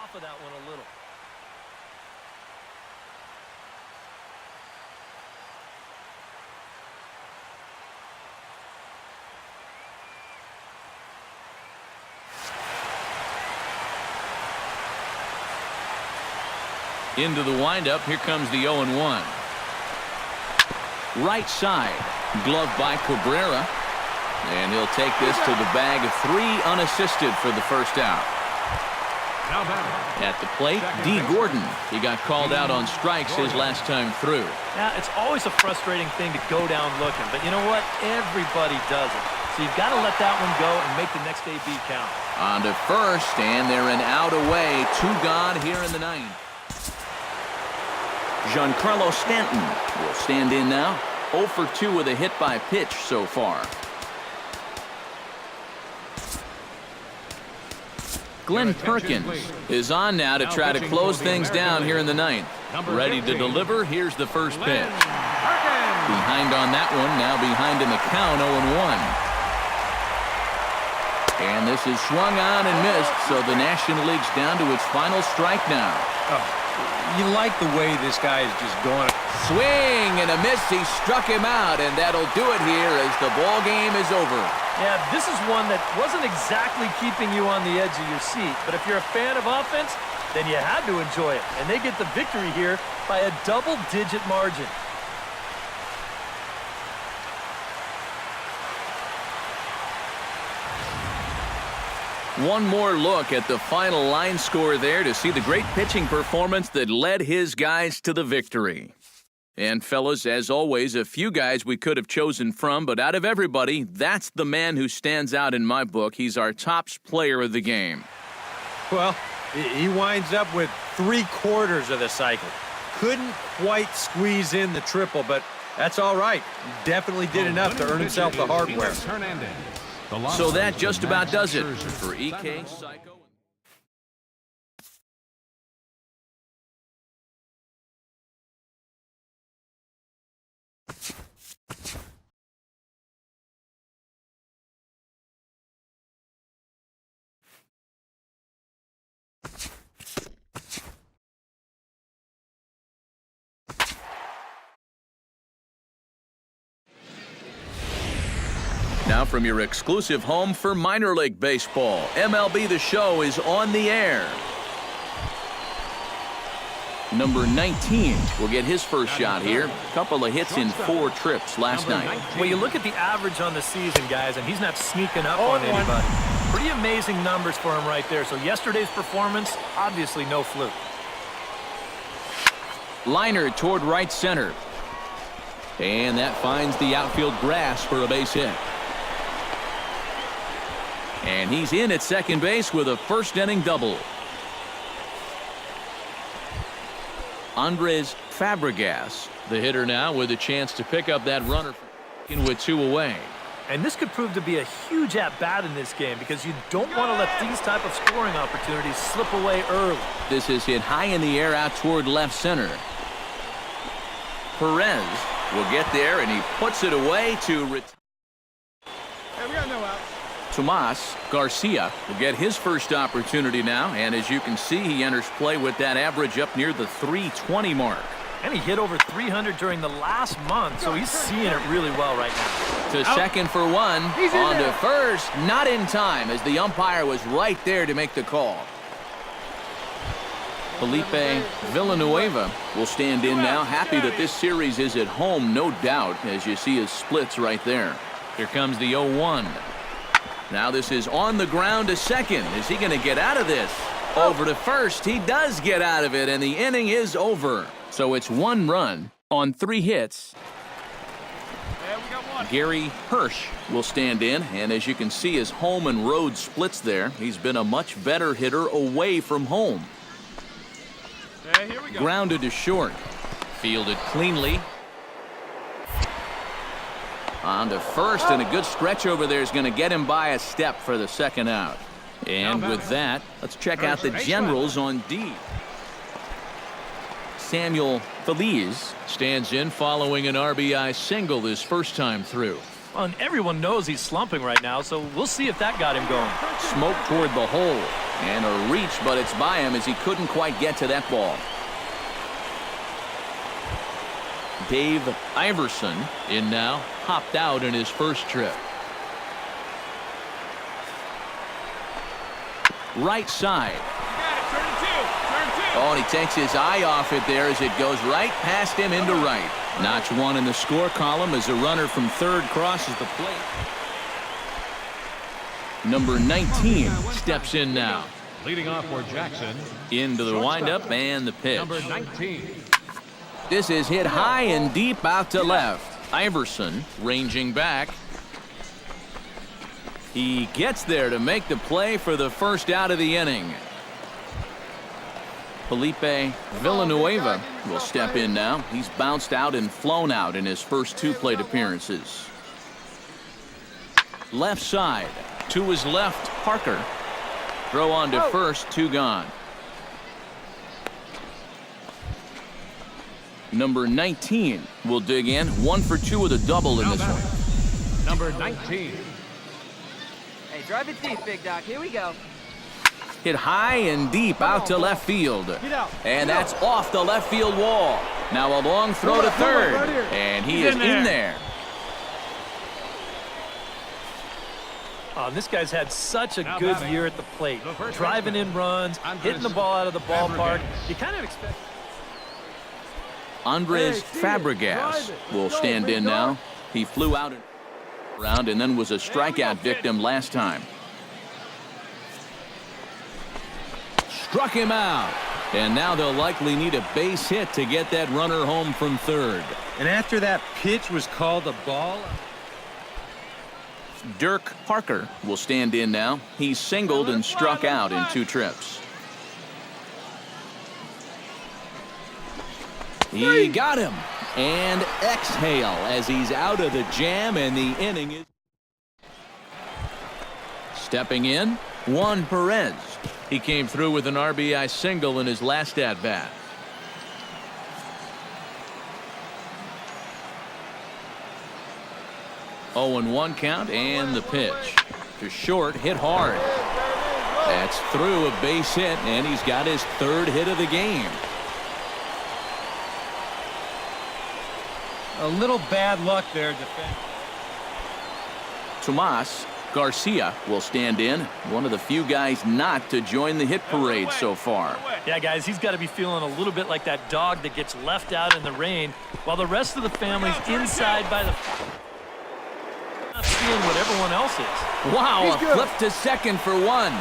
off of that one a little. Into the windup. Here comes the 0-1. Right side. Glove by Cabrera. And he'll take this to the bag of 3 unassisted for the first out. At the plate, D. Gordon. He got called out on strikes his last time through. Yeah, it's always a frustrating thing to go down looking, but you know what? Everybody does it. So you've got to let that one go and make the next AB count. On to first, and they're an out away. 2 gone here in the 9th. Giancarlo Stanton will stand in now. 0 for 2 with a hit by pitch so far. Glenn Perkins is on now to try to close things down here in the 9th. Ready to deliver. Here's the first pitch. Behind on that one. Now behind in the count, 0-1. And this is swung on and missed, so the National League's down to its final strike now. You like the way this guy is just going. Swing and a miss. He struck him out, and that'll do it here as the ball game is over. Yeah, this is one that wasn't exactly keeping you on the edge of your seat, but if you're a fan of offense, then you had to enjoy it, and they get the victory here by a double-digit margin. One more look at the final line score there to see the great pitching performance that led his guys to the victory. And fellas, as always, a few guys we could have chosen from, but out of everybody, that's the man who stands out in my book. He's our top player of the game. Well, he winds up with 3/4 of the cycle. Couldn't quite squeeze in the triple, but that's all right. He definitely did enough to earn himself the hardware. So that just about does it for EK Psycho. Now from your exclusive home for minor league baseball, MLB The Show is on the air. Number 19 will get his first shot here. Couple of hits in 4 trips last night. Well, you look at the average on the season, guys, and he's not sneaking up on anybody. Pretty amazing numbers for him right there. So yesterday's performance, obviously no fluke. Liner toward right center. And that finds the outfield grass for a base hit. And he's in at second base with a first-inning double. Andres Fabregas, the hitter now, with a chance to pick up that runner with 2 away. And this could prove to be a huge at-bat in this game because you don't want to let these type of scoring opportunities slip away early. This is hit high in the air out toward left center. Perez will get there, and he puts it away to retire. Hey, we got no outs. Tomas Garcia will get his first opportunity now, and as you can see, he enters play with that average up near the 320 mark. And he hit over 300 during the last month, so he's seeing it really well right now. To second for 1, on to first, not in time as the umpire was right there to make the call. Felipe Villanueva will stand in now, happy that this series is at home, no doubt, as you see his splits right there. Here comes the 0-1. Now this is on the ground to second. Is he going to get out of this? Over to first. He does get out of it, and the inning is over. So it's 1 run on 3 hits. Yeah, we got 1. Gary Hirsch will stand in, and as you can see, his home and road splits there. He's been a much better hitter away from home. Yeah, here we go. Grounded to short. Fielded cleanly. On to first, and a good stretch over there is going to get him by a step for the second out. And with that, let's check out the Generals on D. Samuel Feliz stands in following an RBI single his first time through. Well, and everyone knows he's slumping right now, so we'll see if that got him going. Smoke toward the hole. And a reach, but it's by him as he couldn't quite get to that ball. Dave Iverson in now, hopped out in his first trip. Right side. Oh, and he takes his eye off it there as it goes right past him into right. Notch one in the score column as a runner from third crosses the plate. Number 19 steps in now. Leading off for Jackson. Into the windup and the pitch. Number 19. This is hit high and deep out to left. Iverson ranging back. He gets there to make the play for the first out of the inning. Felipe Villanueva will step in now. He's bounced out and flown out in his first two plate appearances. Left side. To his left, Parker. Throw on to first, two gone. Number 19 will dig in. 1 for 2 with a double in this one. Number 19. Hey, drive it deep, Big Doc. Here we go. Hit high and deep out to left field. And that's off the left field wall. Now a long throw to third. And he is in there. Oh, this guy's had such a good year at the plate. Driving in runs, hitting the ball out of the ballpark. You kind of expect... Andres Fabregas will stand in now. He flew out around and then was a strikeout victim last time. Struck him out. And now they'll likely need a base hit to get that runner home from third. And after that pitch was called a ball. Dirk Parker will stand in now. He's singled and struck out in 2 trips. He got him. And exhale as he's out of the jam and the inning is... Stepping in, Juan Perez. He came through with an RBI single in his last at-bat. Oh, and 1 count and the pitch. To short, hit hard. That's through a base hit, and he's got his 3rd hit of the game. A little bad luck there, defense. Tomas Garcia will stand in. One of the few guys not to join the hit parade so far. Yeah, guys, he's got to be feeling a little bit like that dog that gets left out in the rain while the rest of the family's inside by the... not seeing what everyone else is. Wow, a flip to second for 1.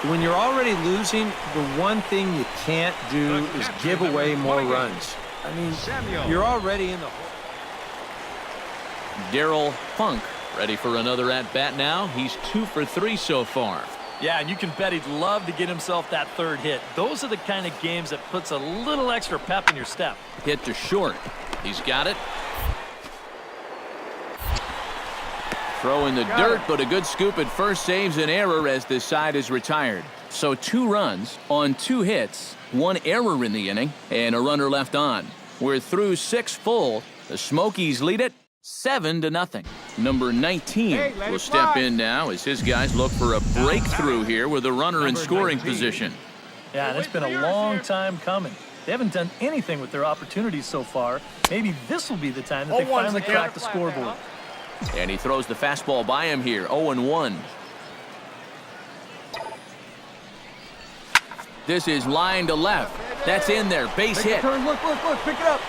When you're already losing, the one thing you can't do is give away more runs. I mean, you're already in the hole. Darryl Funk ready for another at-bat now. He's 2 for 3 so far. Yeah, and you can bet he'd love to get himself that 3rd hit. Those are the kind of games that puts a little extra pep in your step. Hit to short. He's got it. Throw in the dirt, but a good scoop at first saves an error as this side is retired. So 2 runs on 2 hits, 1 error in the inning, and a runner left on. We're through 6 full. The Smokies lead it 7-0. Number 19 will step in now as his guys look for a breakthrough here with a runner in scoring position. Yeah, and it's been a long time coming. They haven't done anything with their opportunities so far. Maybe this will be the time that they finally crack the scoreboard. And he throws the fastball by him here, 0-1. This is line to left. That's in there, base hit. Look, pick it up.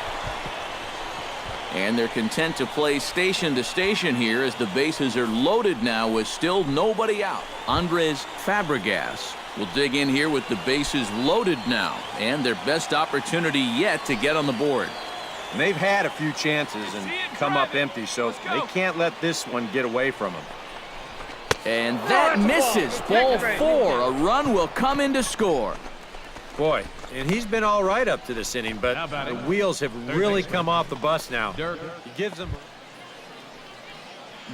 And they're content to play station to station here as the bases are loaded now with still nobody out. Andres Fabregas will dig in here with the bases loaded now and their best opportunity yet to get on the board. And they've had a few chances and come up empty, so they can't let this one get away from them. And that misses. Ball 4. A run will come in to score. Boy, and he's been all right up to this inning, but the wheels have really come off the bus now. He gives them...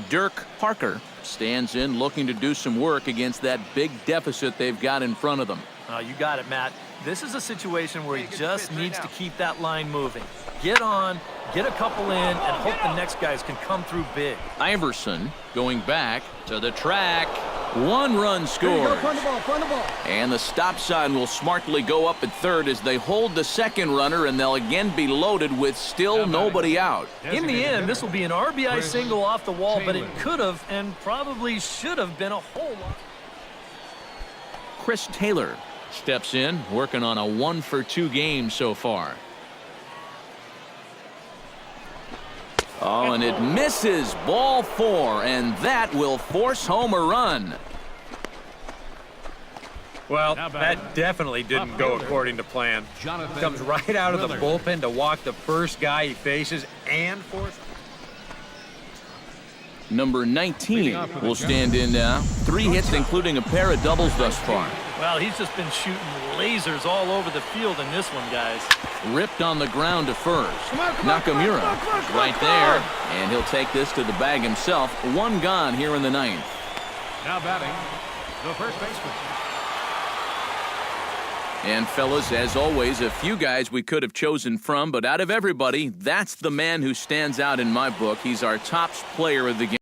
Dirk Parker stands in looking to do some work against that big deficit they've got in front of them. Oh, you got it, Matt. This is a situation where he just needs to keep that line moving. Get on, get a couple in, and hope the next guys can come through big. Iverson going back to the track. One-run scores. Find the ball, find the ball. And the stop sign will smartly go up at third as they hold the second runner, and they'll again be loaded with still nobody out. In the end, this will be an RBI single off the wall, but it could have and probably should have been a whole lot. Chris Taylor steps in, working on a 1-for-2 game so far. Oh, and it misses. Ball 4, and that will force home a run. Well, that definitely didn't go according to plan. Jonathan Comes right out of the Miller. bullpen to walk the first guy he faces and force. Number 19 will stand in now. 3 hits, including a pair of doubles thus far. Well, he's just been shooting lasers all over the field in this one, guys. Ripped on the ground to first. Nakamura right there, and he'll take this to the bag himself. 1 gone here in the 9th. Now batting, the first baseman. And fellas, as always, a few guys we could have chosen from, but out of everybody, that's the man who stands out in my book. He's our top player of the game.